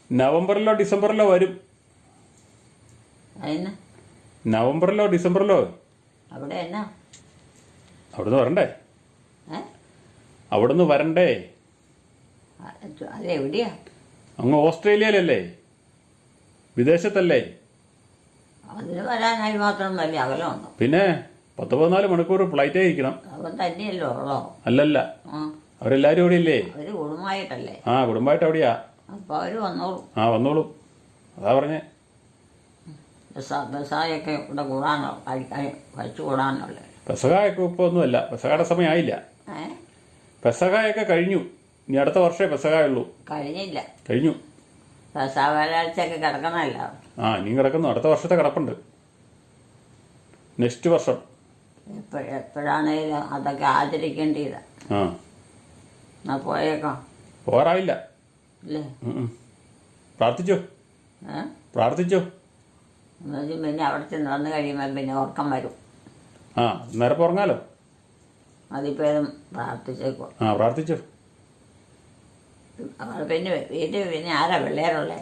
നവംബറിലോ ഡിസംബറിലോ വരും. അതിന് നവംബറിലോ ഡിസംബറിലോ. അവിടെ എന്നാ? അവിടുന്ന് വരണ്ടേ? ഏ അവിടുന്ന് വരണ്ടേ? അതെവിടെയാ? അങ്ങ് ഓസ്ട്രേലിയയിലല്ലേ? വിദേശത്തല്ലേ? അതിന് വരാനായി മാത്രം വലിയ അകലമുണ്ടോ? പിന്നെ 14 മണിക്കൂർ ഫ്ലൈറ്റേ ഇരിക്കണം. അവൻ തന്നെയല്ലോ ഉള്ളോ? അല്ലല്ല, അവരെല്ലാരും ഇവിടെ ഇല്ലേ? അവര് കുടുംബമായിട്ടല്ലേ? ആ, കുടുംബമായിട്ട് അവിടെയാ. അപ്പൊ അവര് വന്നോളൂ. ആ, വന്നോളൂ. അതാ പറഞ്ഞേ. ബസായൊക്കെ ഇവിടെ കൂടാനോ കഴിച്ചു കൂടാനുള്ളത്. പെസകായൊക്കെ ഇപ്പോൾ ഒന്നുമല്ല, പെസകയുടെ സമയമായില്ല. പെസകായൊക്കെ കഴിഞ്ഞു. ഇനി അടുത്ത വർഷമേ പെസകായുള്ളൂ. കഴിഞ്ഞില്ല, കഴിഞ്ഞു. പെസാ വ്യാഴാഴ്ചയൊക്കെ കിടക്കണമല്ല. ആ, ഇനിയും കിടക്കുന്നു. അടുത്ത വർഷത്തെ കിടപ്പുണ്ട്, നെക്സ്റ്റ് വർഷം. എപ്പോഴാണേലും അതൊക്കെ ആചരിക്കേണ്ടത്. ആ, എന്നാ പോയേക്കാം. പോരായില്ല. ഇല്ലേ? പ്രാർത്ഥിച്ചോ, പ്രാർത്ഥിച്ചോ. എന്നുവെച്ചാൽ പിന്നെ അവിടെ ചെന്ന് വന്ന് കഴിയുമ്പോൾ പിന്നെ ഉറക്കം വരും. ആ, നേരെ ഉറങ്ങാലോ. അതിപ്പോഴും പ്രാർത്ഥിച്ചേക്കോ. ആ, പ്രാർത്ഥിച്ചോ. പിന്നെ വീട്ടിൽ പിന്നെ ആരാ പിള്ളേരുള്ളേ?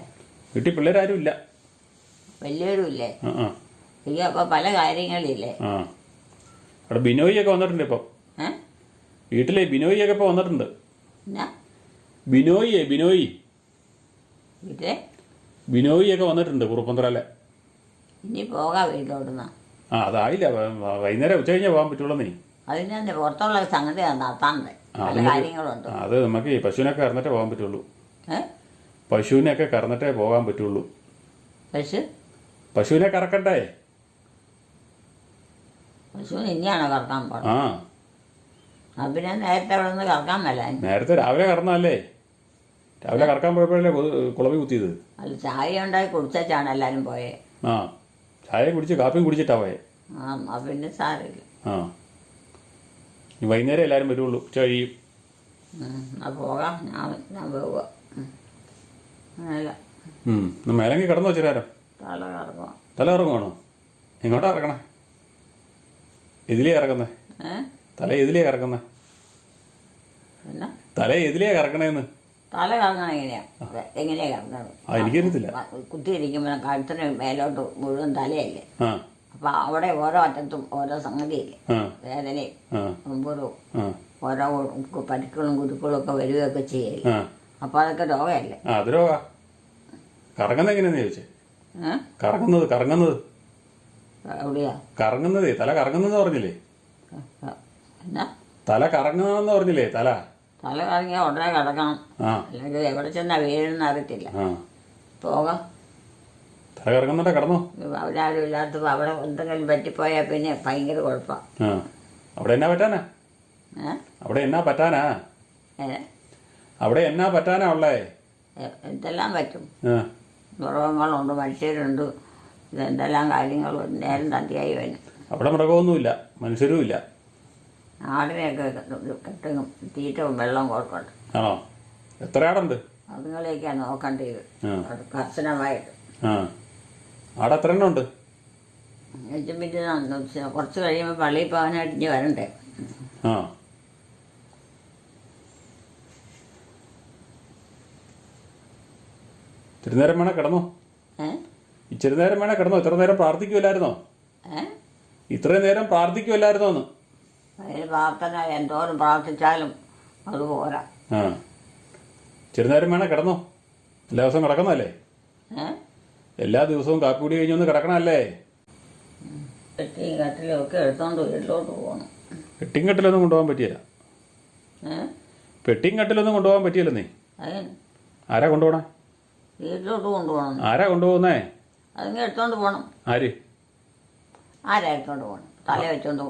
വീട്ടിൽ പിള്ളേരാരും ഇല്ല. വലിയവരും ഇല്ലേ? ആ ആ എനിക്ക് അപ്പോൾ പല കാര്യങ്ങളില്ലേ? ആ, അവിടെ ബിനോയിയൊക്കെ വന്നിട്ടുണ്ട് ഇപ്പം. വീട്ടിലെ ബിനോയിയൊക്കെ ഇപ്പോൾ വന്നിട്ടുണ്ട്. എന്നാ ബിനോയി വീട്ടിലെ ബിനോയിയൊക്കെ വന്നിട്ടുണ്ട് കുറുപ്പന്തറയിലെ. ഇനി പോകാം വീട്ടിലോട്ടുന്ന. ആ, അതായില്ല. വൈകുന്നേരം ഉച്ച കഴിഞ്ഞാൽ പോകാൻ പറ്റുള്ളൂ. നീ അതിനെ പുറത്തുള്ള സംഗതി നടത്താണ്ട് പല കാര്യങ്ങളുണ്ട്. അത് നമുക്ക് ഈ പശുവിനൊക്കെ കറന്നിട്ടേ പോകാൻ പറ്റുള്ളൂ. പശുവിനൊക്കെ കറന്നിട്ടേ പോകാൻ പറ്റുള്ളൂ. പശുവിനെ കറക്കണ്ടേ? പശുവിന് ഇനിയാണോ കറക്കാൻ പോകണം? ആ, പിന്നെ നേരത്തെ അവിടെ നിന്ന് കറക്കാൻ മേല. നേരത്തെ രാവിലെ കറന്നല്ലേ? രാവിലെ കറക്കാൻ പോയപ്പോഴല്ലേ കുളവി കുത്തിയത്. അത് ചായ ഉണ്ടാക്കി കുടിച്ചാണ് എല്ലാവരും പോയേ. ആ, ചായ കുടിച്ച് കാപ്പിയും കുടിച്ചിട്ടാ പോയെ. ആ, പിന്നെ സാരമില്ല. ആ, ഇനി വൈകുന്നേരം എല്ലാവരും വരുള്ളൂ, ഉച്ച കഴിയും. എന്നാൽ പോകാം. ഞാൻ പോവുക. അങ്ങനെയല്ല, മേലെങ്കിൽ കിടന്നു വെച്ച നേരം തല കറങ്ങുക. തല ഇറങ്ങുവാണോ? എങ്ങോട്ടാ ഇറങ്ങണേ? എതിലേ ഇറങ്ങുന്നേ? തല എതിലേ കറക്കുന്നേ? പിന്നെ തല എതിലേ കറക്കണേന്ന്? തല കറങ്ങണം എങ്ങനെയാ കറങ്ങണം? എനിക്കറിയത്തില്ല. കുത്തിയിരിക്കുമ്പോൾ കഴുത്തിന് മേലോട്ട് മുഴുവൻ തലയല്ലേ? ആ, അപ്പം അവിടെ ഓരോ അറ്റത്തും ഓരോ സംഗതിയില്ലേ? വേദനയും മുമ്പുറവും ഓരോ പരിക്കുകളും കുരുക്കളും ഒക്കെ വരികയൊക്കെ ചെയ്യല്ലേ? അപ്പം അതൊക്കെ രോഗമല്ലേ? ആ, അത് രോഗ. കറങ്ങുന്നത് എങ്ങനെയാന്ന് ചോദിച്ചേ? കറങ്ങുന്നത് എവിടെയാ കറങ്ങുന്നതേ? തല കറങ്ങുന്നെന്ന് പറഞ്ഞില്ലേ? എന്നാ തല കറങ്ങുന്നതെന്ന് പറഞ്ഞില്ലേ? തല കറങ്ങിയാൽ ഉടനെ കിടക്കണം. അല്ലെങ്കിൽ എവിടെ ചെന്നാ വീഴുന്ന അറിയത്തില്ല. പോകാം. തല കറങ്ങുന്നുണ്ടെ കിടന്നോ. അവരാരും ഇല്ലാത്തപ്പോൾ അവിടെ എന്തെങ്കിലും പറ്റിപ്പോയാൽ പിന്നെ ഭയങ്കര കുഴപ്പമാണ്. അവിടെ എന്നാ പറ്റാനാ? അവിടെ എന്നാ പറ്റാനാ? അവിടെ എന്നാ പറ്റാനാ ഉള്ളേ? എന്തെല്ലാം പറ്റും. മൃഗങ്ങളുണ്ട്, മനുഷ്യരുണ്ട്, ഇതെന്തെല്ലാം കാര്യങ്ങളും നേരം തട്ടിയായി വരും. അവിടെ മൃഗമൊന്നുമില്ല, മനുഷ്യരും ഇല്ല. ആടിനെയൊക്കെ കെട്ടും തീറ്റവും വെള്ളവും കൊടുക്കട്ടെ. ആണോ? എത്ര ആടുണ്ട്? അതുങ്ങളെയൊക്കെയാണ് നോക്കേണ്ടത് കർശനമായിട്ട്. ആടെ എത്ര എണ്ണം ഉണ്ട്? പിന്നെ കുറച്ച് കഴിയുമ്പോൾ പള്ളിയിൽ പോകാനായിട്ട് ഇനി വരണ്ടേ? ആ, ഇത്തിരി നേരം വേണേ കിടന്നോ. ഇച്ചിരി നേരം വേണേ കിടന്നോ. ഇത്ര നേരം പ്രാർത്ഥിക്കുമല്ലായിരുന്നോ? ഇത്രയും നേരം പ്രാർത്ഥിക്കുമല്ലായിരുന്നോന്ന്? അതിന് പ്രാർത്ഥന എന്തോരം പ്രാർത്ഥിച്ചാലും അത് പോരാ. ആ, ഇച്ചിരി നേരം വേണേ കിടന്നോ. എല്ലാ ദിവസവും കിടക്കുന്നതല്ലേ? എല്ലാ ദിവസവും കാപ്പി കൂടി കഴിഞ്ഞൊന്ന് കിടക്കണമല്ലേ? പെട്ടിയും കട്ടിലും ഒക്കെ എടുത്തോണ്ട് വീട്ടിലോട്ട് പോകണം. പെട്ടിയും കട്ടിലൊന്നും കൊണ്ടുപോകാൻ പറ്റിയില്ല. പെട്ടിയും കട്ടിലൊന്നും കൊണ്ടുപോകാൻ പറ്റിയില്ലെന്നേ. ആരാ കൊണ്ടുപോകണേ? വീട്ടിലോട്ട് കൊണ്ടുപോകണം. ആരാ കൊണ്ടുപോകുന്നേ? അതിങ്ങനെ എടുത്തോണ്ട് പോകണം. ആര്? ആരാ എടുത്തോണ്ട് പോകണം? തല വെച്ചോണ്ട്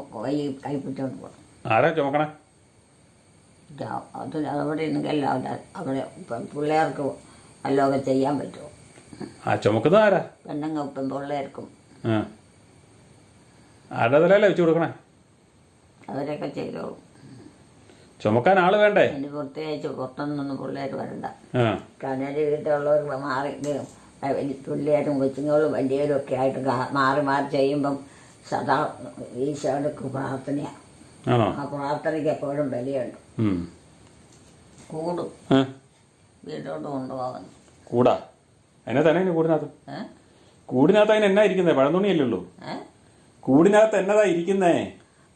കൈ പിടിച്ചോണ്ട് പോകണം. ആരാ ചുമക്കണേ? അത് അവിടെ ഉണ്ടെങ്കിൽ അവിടെ പിള്ളേർക്ക് വല്ലതൊക്കെ ചെയ്യാൻ പറ്റുമോ? ആ, ചുമക്കുന്നത് ആരാ? പെണ്ണുങ്ങൾക്കും പിള്ളേർക്കും. ആരുടെ തലയല്ലേ വെച്ച് കൊടുക്കണേ? അവരൊക്കെ ചെയ്തോളൂ. ചുമക്കാൻ ആള് വേണ്ടേ? അതിന് പ്രത്യേകിച്ച് പുറത്തൊന്നും പിള്ളേർ വരണ്ട. കനേരി വീട്ടിലുള്ളവർ മാറി പിള്ളേരും കൊച്ചുങ്ങളും വലിയവരും ഒക്കെ ആയിട്ട് മാറി മാറി ചെയ്യുമ്പം സദാ ഈശോയ്ക്ക് പ്രാർത്ഥനയാണ്. ആ പ്രാർത്ഥനയ്ക്ക് എപ്പോഴും വിലയുണ്ട്. കൂടും വീട്ടിലോട്ട് കൊണ്ടുപോകുന്നു. കൂടാ? അതിനെ തന്നെ കൂടിനകത്ത് കൂടിനകത്ത് അതിന് എന്നാ ഇരിക്കുന്നേ? പഴന്തുണിയല്ലേ ഉള്ളൂ. കൂടിനകത്ത് എന്നതാ ഇരിക്കുന്നേ?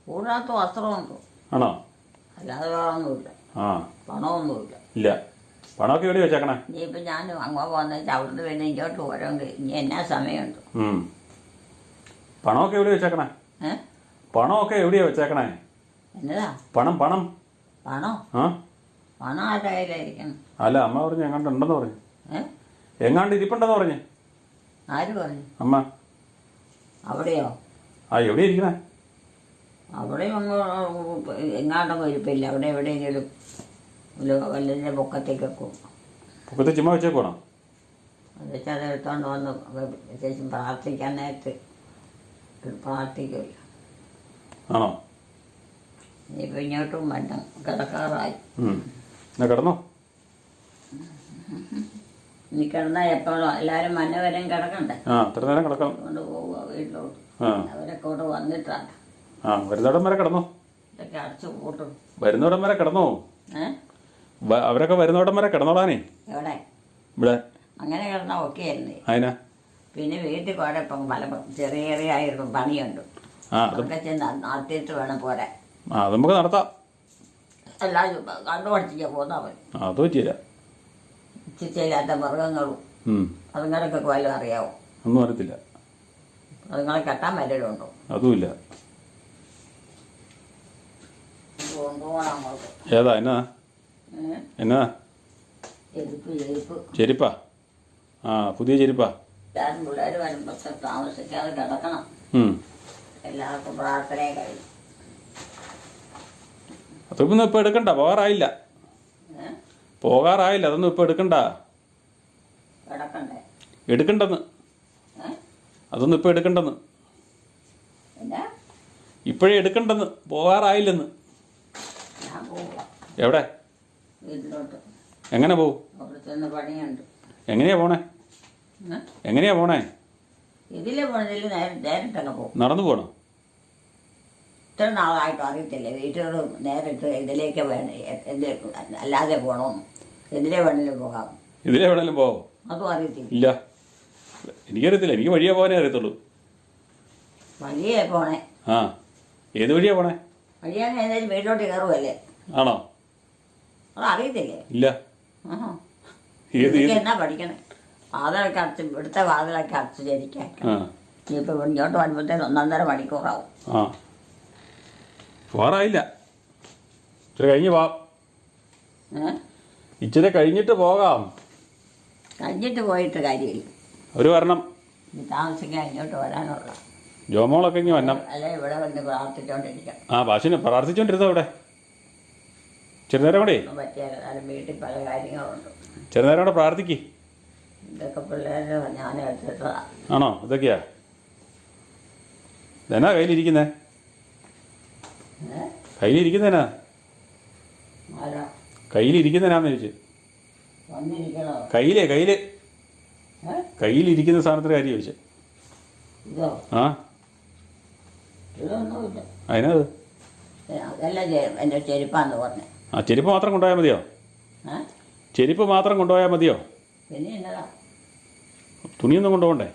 കൂടിനകത്ത് വസ്ത്രമുണ്ട്. ആണോ? അല്ലാതെ വേറൊന്നുമില്ല. ആ, പണമൊന്നുമില്ല. ഇല്ല. പണമൊക്കെ എവിടെ വെച്ചേക്കണേ? ഇനിയിപ്പോൾ ഞാൻ അങ്ങോട്ട് വന്നിട്ട് അവിടുന്ന് പിന്നെ ഇങ്ങോട്ട് പോരെങ്കിൽ ഇനി എന്നാ സമയമുണ്ട്? പണമൊക്കെ എവിടെ വെച്ചേക്കണേ? പണമൊക്കെ എവിടെയാ വെച്ചേക്കണേ? എന്നതാ പണം പണം പണോ? ആ, പണം ആരുടെ കയ്യിലായിരിക്കണം? അല്ല, അമ്മ പറഞ്ഞു എങ്ങാണ്ട് ഉണ്ടെന്ന് പറഞ്ഞു. ഏ? എങ്ങാണ്ട് ഇരിപ്പുണ്ടെന്ന് പറഞ്ഞു ആര് പറഞ്ഞു? അമ്മ. അവിടെയോ? ആ, എവിടെ ഇരിക്കണേ? അവിടെ ഒന്നും എങ്ങാണ്ടൊന്നും ഇരിപ്പില്ല. അവിടെ എവിടെയെങ്കിലും വല്ലതിൻ്റെ പൊക്കത്തേക്കൊക്കെ പൊക്കത്തെ ചുമ്മാ വെച്ചേക്കോണോ? അത് വെച്ചാൽ അത് എടുത്തോണ്ട് വന്ന് വിശേഷം പ്രാർത്ഥിക്കാൻ നേരത്ത് പ്രാർത്ഥിക്കില്ല. ആണോ? ഇനിയിപ്പോൾ ഇങ്ങോട്ടും വേണ്ട, കിടക്കാറായി. എന്നാ കിടന്നോ? ഇനി കിടന്നാൽ എപ്പോഴും എല്ലാവരും മന്നവരെയും കിടക്കണ്ടേ? ആ, അത്ര നേരം കിടക്കണം. കൊണ്ട് പോവുക വീട്ടിലോട്ട്. അവരൊക്കെ ഇവിടെ വന്നിട്ടാണ്. ആ, വരുന്നവിടം വരെ കിടന്നോ? ഇതൊക്കെ അടച്ചു കൂട്ടും. വരുന്നവിടം വരെ കിടന്നോ? അവരൊക്കെ വരുന്നവിടം വരെ കിടന്നോളാനേ. എവിടെ? ഇവിടെ. അങ്ങനെ കിടന്നാൽ ഒക്കെ ആയിരുന്നേ. അതിനാ പിന്നെ വീട്ടിൽ കുഴപ്പം പല ചെറിയ ചെറിയ ആയിരുന്നു പണിയുണ്ട്. അതൊക്കെ ചെന്ന് നടത്തിയിട്ട് വേണം പോരാ. ആ, അത് നമുക്ക് നടത്താം. എല്ലാം കണ്ടുപഠിച്ചിട്ട് പോന്നാൽ മതി. അത് പറ്റിയില്ല. ചിച്ചയില്ലാത്ത മൃഗങ്ങളും അതുങ്ങളൊക്കെ വല്ലതും അറിയാവോ? ഒന്നും അറിയത്തില്ല. അതുങ്ങളെ കെട്ടാൻ വല്ലതുണ്ടോ? അതുമില്ല. കൊണ്ടുപോകണം അങ്ങോട്ട്. ഏതാ? എന്നാ എന്നാ ചെരുപ്പ് ചെരുപ്പാ? ആ, പുതിയ ചെരുപ്പാ? എല്ലാവരും പിള്ളേർ വരുമ്പോൾ താമസിക്കാതെ കിടക്കണം. എല്ലാവർക്കും പ്രാർത്ഥനയും കഴിയും. അതൊന്നും ഇപ്പം എടുക്കണ്ട, പോകാറായില്ല. പോകാറായില്ല, അതൊന്നും ഇപ്പം എടുക്കണ്ട. കിടക്കണ്ടേ? എടുക്കണ്ടെന്ന്. അതൊന്നും ഇപ്പം എടുക്കണ്ടെന്ന്. എന്നാ ഇപ്പോഴേ എടുക്കണ്ടെന്ന്. പോകാറായില്ലെന്ന്. ഞാൻ പോവുക എവിടെ? വീട്ടിലോട്ട്. എങ്ങനെ പോവും? അവിടെ ചെന്ന് പണിയുണ്ട്. എങ്ങനെയാ പോണേ? എങ്ങനെയാ പോണേ? ഇതിലെ പോണതിൽ നേരിട്ടങ്ങ് പോകും. നടന്നു പോകണോ? ഇത്ര നാളായിട്ട് അറിയത്തില്ലേ വീട്ടിലോട് നേരിട്ട് ഇതിലേക്ക് വേണം അല്ലാതെ പോകണമെന്ന്. ഇതിലെ വേണമെങ്കിലും പോകാം. ഇതിലേ വേണേലും പോവോ? അതും അറിയത്തില്ല. ഇല്ല, എനിക്കറിയത്തില്ല. എനിക്ക് വഴിയാ പോകാനേ അറിയത്തുള്ളൂ. വഴിയേ പോണേ? ആ, ഏത് വഴിയാ പോണേ? വഴിയാന്ന് ഏതായാലും വീട്ടിലോട്ട് കയറുമല്ലേ? ആണോ? അത് അറിയത്തില്ലേ? ഇല്ല. ഇതൊക്കെ എന്നാ പഠിക്കണേ? വാതിലൊക്കെ അടച്ച് ഇവിടുത്തെ വാതിലൊക്കെ അടച്ച് ജനിക്കാൻ ഇനിയിപ്പോൾ ഇങ്ങോട്ട് വരുമ്പോഴത്തേന് 1.5 മണിക്കൂറാവും. ആ, പോകാറായില്ല. ഇച്ചിരി കഴിഞ്ഞ് പോവാം. ഇച്ചിരി കഴിഞ്ഞിട്ട് പോകാം. കഴിഞ്ഞിട്ട് പോയിട്ട് കാര്യമില്ല. ഒരു വരണം. ഇനി താമസിക്കാൻ ഇങ്ങോട്ട് വരാനുള്ള ജോമോളൊക്കെ ഇങ്ങനെ വരണം. അല്ലെ ഇവിടെ വന്ന് പ്രാർത്ഥിച്ചോണ്ടിരിക്കാം. ആ, പാശിന് പ്രാർത്ഥിച്ചോണ്ടിരുന്നോ ഇവിടെ? ചെറുനേരം കൂടെ പറ്റിയാൽ എന്നാലും വീട്ടിൽ പല കാര്യങ്ങളുണ്ട്. ചെറുനേരം കൂടെ പ്രാർത്ഥിക്ക്. ഇതൊക്കെ പിള്ളേരെ ഞാൻ എടുത്തിട്ടതാ. ആണോ? ഇതൊക്കെയാ ഇതെന്നാ കയ്യിലിരിക്കുന്നേ? കയ്യിലിരിക്കുന്നേനാ? ആരാ കയ്യിലിരിക്കുന്നേനാന്ന് ചോദിച്ചു. വന്നിരിക്കണോ? കയ്യിലിരിക്കുന്ന സാധനത്തിന് കാര്യം ചോദിച്ചു. ഇതോ? ആ, ഇതൊന്നുമില്ല. അതിനത് അതെല്ലാം എൻ്റെ ചെരുപ്പാന്ന് പറഞ്ഞേ. ആ, ചെരുപ്പ് മാത്രം കൊണ്ടുപോയാൽ മതിയോ? ചെരുപ്പ് മാത്രം കൊണ്ടുപോയാൽ മതിയോ? പിന്നെ എന്നതാ? തുണിയൊന്നും കൊണ്ടുപോകണ്ടേ?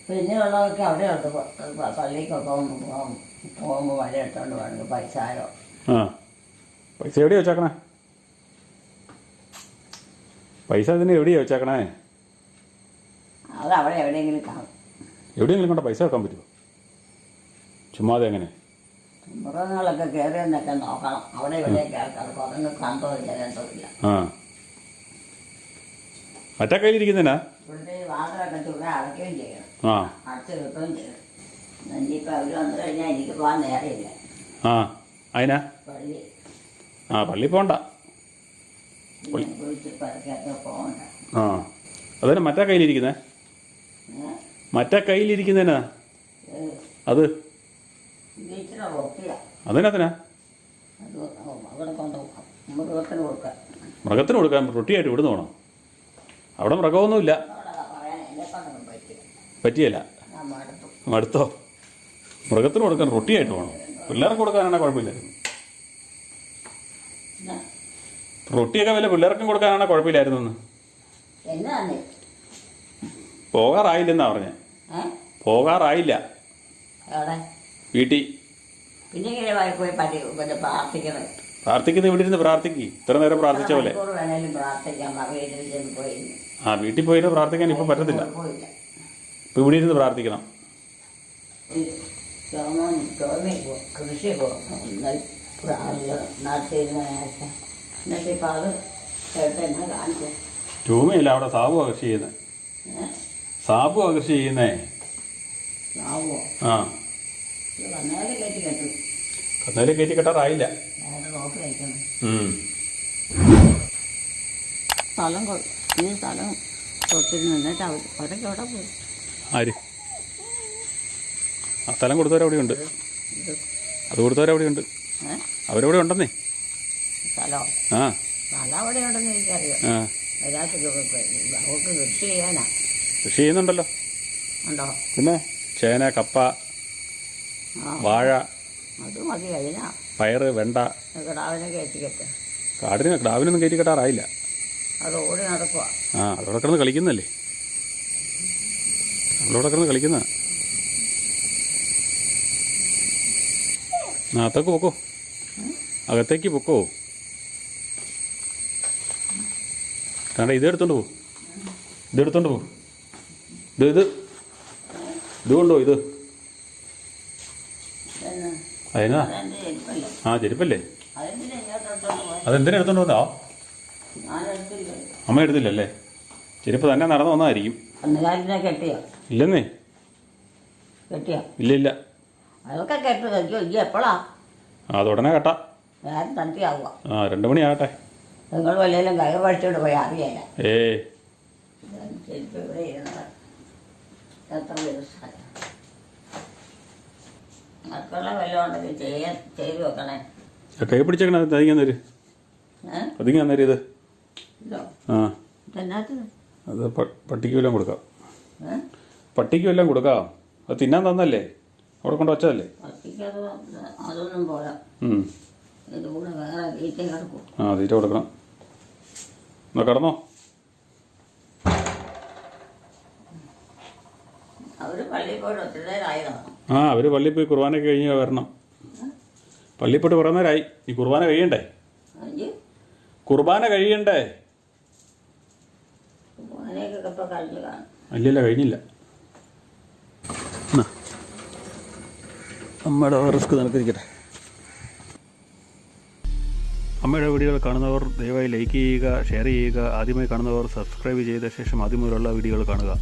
പിന്നെ ഉള്ളതൊക്കെ അവിടെ ഉണ്ട്. പള്ളിക്കൊക്കെ പോകുമ്പോൾ വല എടുത്തോണ്ട് വേണമെങ്കിൽ പൈസയോ. ആ, പൈസ എവിടെയാ വെച്ചേക്കണേ? പൈസ ഇതിന് എവിടെയാ വെച്ചേക്കണേ? അത് അവിടെ എവിടെയെങ്കിലും കാണും. എവിടെയെങ്കിലും കൊണ്ട് പൈസ വെക്കാൻ പറ്റുമോ? ചുമ്മാതെ എങ്ങനെ? മൃഗങ്ങളൊക്കെ കയറിയെന്നൊക്കെ നോക്കണം. അവിടെ എവിടെയൊക്കെ ആൾക്കാർ കുറഞ്ഞ് കണ്ടോ ഇല്ലെന്തോ ഇല്ല. ആ, മറ്റേ കയ്യിലിരിക്കുന്നതിനാ? ഇവിടുത്തെ വാതിലൊക്കെ ചുവടെ അടയ്ക്കുകയും ചെയ്യണം. ആ, അടച്ച് കിട്ടുകയും ചെയ്യണം. ഇനിയിപ്പോൾ അവർ വന്നു കഴിഞ്ഞാൽ എനിക്ക് പോകാൻ നേരമില്ല. ആ, അതിനാ? പള്ളി. ആ, പള്ളി പോകണ്ട. കുളിച്ച് പരക്കൊക്കെ പോകണ്ട. ആ, അതിന് മറ്റേ കയ്യിലിരിക്കുന്നേ? മറ്റേ കയ്യിലിരിക്കുന്നതിനാ? അത് ബീച്ചിലെ വൃത്തിയാണ്. അതിനകത്തിനാ? അത് അവിടെ കൊണ്ട് മൃഗത്തിന് കൊടുക്കാം. മൃഗത്തിന് കൊടുക്കാൻ റൊട്ടിയായിട്ട് ഇവിടുന്ന് പോകണം. അവിടെ മൃഗമൊന്നുമില്ല. പറയാൻ എന്നെ കൊണ്ടൊന്നും പറ്റില്ല. പറ്റിയല്ല? ഞാൻ മടുത്തു. മടുത്തോ? മൃഗത്തിന് കൊടുക്കാൻ റൊട്ടിയായിട്ട് പോകണം. പിള്ളേർക്ക് കൊടുക്കാനാണെങ്കിൽ കുഴപ്പമില്ലായിരുന്നു. റൊട്ടിയൊക്കെ വല്ല പിള്ളേർക്കും കൊടുക്കാനാണെങ്കിൽ കുഴപ്പമില്ലായിരുന്നു. എന്നാന്നേ? പോകാറായില്ലെന്നാ പറഞ്ഞേ. പോകാറായില്ല. എവിടെ? വീട്ടിൽ. പിന്നെ ഇങ്ങനെ പോയി പിന്നെ പ്രാർത്ഥിക്കണം. പ്രാർത്ഥിക്കുന്ന ഇവിടെ ഇരുന്ന് പ്രാർത്ഥിക്ക്. ഇത്ര നേരം പ്രാർത്ഥിച്ച പോലെ. വേണേലും പ്രാർത്ഥിക്കാം. വീട്ടിൽ ചെന്ന് പോയി. ആ വീട്ടിൽ പോയിട്ട് പ്രാർത്ഥിക്കാൻ ഇപ്പം പറ്റത്തില്ല. പോയില്ല. ഇപ്പം ഇവിടെ ഇരുന്ന് പ്രാർത്ഥിക്കണം. കൃഷി നടത്തിയിരുന്ന നേരത്തെ എന്നിട്ട് ഇപ്പം അത് കേട്ട് എന്നെ കാണിച്ചു. രൂമയല്ല, അവിടെ സാബുവാ കൃഷി ചെയ്യുന്നത്. സാബുവാ കൃഷി ചെയ്യുന്നേ. സാബുവോ? ആ കന്നേരം കയറ്റി കെട്ടു. കന്നേരം കയറ്റി കെട്ടാറായില്ല. നേരെ നോക്കി വയ്ക്കണം. ഈ സ്ഥലം കൊടുത്തിരുന്നു. എന്നിട്ട് അവരൊക്കെ എവിടെ പോയി? ആര്? ആ സ്ഥലം കൊടുത്തവരവിടെയുണ്ട്. അത് കൊടുത്തവരവിടെയുണ്ട്. അവരവിടെ ഉണ്ടെന്നേ. സ്ഥലം ആ സ്ഥലം അവിടെ ഉണ്ടെന്ന് എനിക്കറിയാം. അതിനകത്ത് അവർക്ക് കൃഷി ചെയ്യാനാ. കൃഷി ചെയ്യുന്നുണ്ടല്ലോ. ഉണ്ടോ? പിന്നെ ചേന, കപ്പ, വാഴ, അത് മതി. കഴിഞ്ഞാ പയറ്, വെണ്ട. കിടാവിനെ കയറ്റിക്കെട്ട്. കിടാവിനൊന്നും കയറ്റി കെട്ടാറായില്ല. അത് ഓടി നടക്കുക. ആ അതോടെ കിടന്ന് കളിക്കുന്നല്ലേ. നമ്മളവിടെ കിടന്ന് കളിക്കുന്ന. അകത്തേക്ക് പൊക്കോ. അകത്തേക്ക് പൊക്കോ. കണ്ട ഇതെടുത്തോണ്ട് പോ. ഇതെടുത്തോണ്ട് പോ. ഇത് കൊണ്ടോ. ഇത് അതിനാ. ആ ചെരുപ്പല്ലേ. അതെന്തിനാ എടുത്തോണ്ട് വന്നോ? അമ്മ എടുത്തില്ലല്ലേ? ചെരുപ്പ് തന്നെ നടന്നു വന്നതായിരിക്കും. കന്നുകാലിനെ കെട്ടിയോ? ഇല്ലെന്നേ. കെട്ടിയോ? ഇല്ല. അതൊക്കെ കെട്ടു കെട്ടിയോ? ഈ എപ്പോഴാ? അത് ഉടനെ കെട്ടാം. നേരം തട്ടിയാവുക. 2 മണി ആകട്ടെ. നിങ്ങൾ വല്ലതും കൈ പഠിച്ചോണ്ട് പോയി അറിയാല. ചെരുപ്പ് ഇവിടെ ഇരുന്നത് എത്ര ദിവസമായി. മക്കളെ വല്ലതും ഉണ്ടെങ്കിൽ ചെയ്ത് വെക്കണേ. കൈ പിടിച്ചേക്കണേ. തതിങ്ങാൻ തരും. തതിങ്ങാൻ തരും. ഇത് ഇതോ? ആ എന്നാത്തിന്? അത് പട്ടിക്ക് വല്ലതും കൊടുക്കാം. പട്ടിക്ക് വല്ലതും കൊടുക്കാം. അത് തിന്നാൻ തന്നല്ലേ, അവിടെ കൊണ്ട് വച്ചതല്ലേ. പട്ടിക്കത് അതൊന്നും പോരാ. ഇതിൻ്റെ കൂടെ വേറെ തീറ്റ കിടക്കും. ആ തീറ്റ കൊടുക്കണം. എന്നാ കിടന്നോ. അവർ പള്ളിയിൽ പോയിട്ട് ഒത്തിരി നേരമായതാണ്. അവർ പള്ളിയിൽ പോയി കുർബാനയൊക്കെ കഴിഞ്ഞ് വരണം. പള്ളിയിൽ പോയിട്ട് കുറേ നേരമായി. ഈ കുർബാന കഴിയണ്ടേ? കുർബാന കഴിയണ്ടേ? കുർബാനയൊക്കെ ഇപ്പം കഴിഞ്ഞ് കാണും. ഇല്ല കഴിഞ്ഞില്ല. അമ്മയുടെ റിസ്ക് നിനക്കിരിക്കട്ടെ. അമ്മയുടെ വീഡിയോകൾ കാണുന്നവർ ദയവായി ലൈക്ക് ചെയ്യുക, ഷെയർ ചെയ്യുക. ആദ്യമായി കാണുന്നവർ സബ്സ്ക്രൈബ് ചെയ്ത ശേഷം ആദ്യം മുതലുള്ള വീഡിയോകൾ കാണുക.